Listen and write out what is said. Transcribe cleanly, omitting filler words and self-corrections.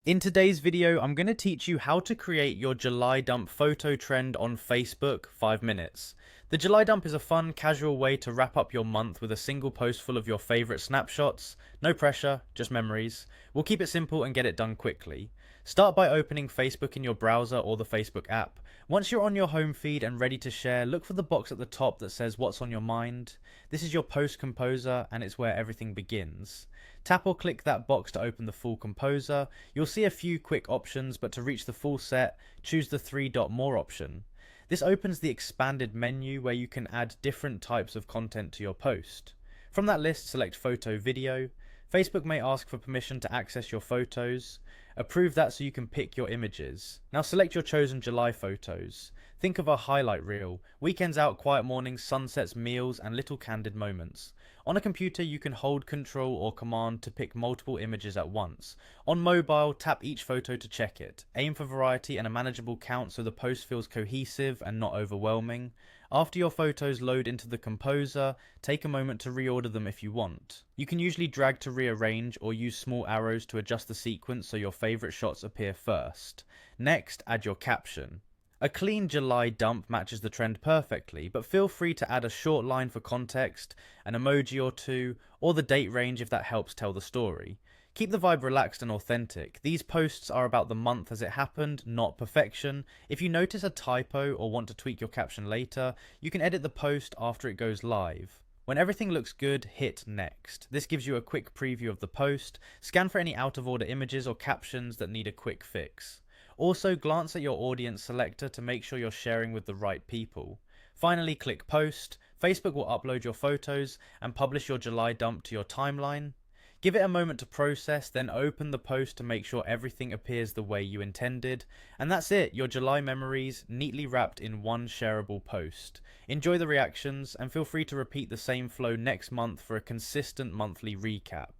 In today's video, I'm going to teach you how to create your July dump photo trend on Facebook 5 minutes. The July dump is a fun, casual way to wrap up your month with a single post full of your favorite snapshots. No pressure, just memories. We'll keep it simple and get it done quickly. Start by opening Facebook in your browser or the Facebook app. Once you're on your home feed and ready to share, look for the box at the top that says what's on your mind. This is your post composer and it's where everything begins. Tap or click that box to open the full composer. You'll see a few quick options, but to reach the full set, choose the three-dot more option. This opens the expanded menu where you can add different types of content to your post. From that list, select photo video. Facebook may ask for permission to access your photos. Approve that so you can pick your images. Now select your chosen July photos. Think of a highlight reel, weekends out, quiet mornings, sunsets, meals, and little candid moments. On a computer, you can hold Control or Command to pick multiple images at once. On mobile, tap each photo to check it. Aim for variety and a manageable count so the post feels cohesive and not overwhelming. After your photos load into the composer, take a moment to reorder them if you want. You can usually drag to rearrange or use small arrows to adjust the sequence so your favorite shots appear first. Next, add your caption. A clean July dump matches the trend perfectly, but feel free to add a short line for context, an emoji or two, or the date range if that helps tell the story. Keep the vibe relaxed and authentic. These posts are about the month as it happened, not perfection. If you notice a typo or want to tweak your caption later, you can edit the post after it goes live. When everything looks good, hit next. This gives you a quick preview of the post. Scan for any out of order images or captions that need a quick fix. Also, glance at your audience selector to make sure you're sharing with the right people. Finally, click post. Facebook will upload your photos and publish your July dump to your timeline. Give it a moment to process, then open the post to make sure everything appears the way you intended. And that's it, your July memories neatly wrapped in one shareable post. Enjoy the reactions and feel free to repeat the same flow next month for a consistent monthly recap.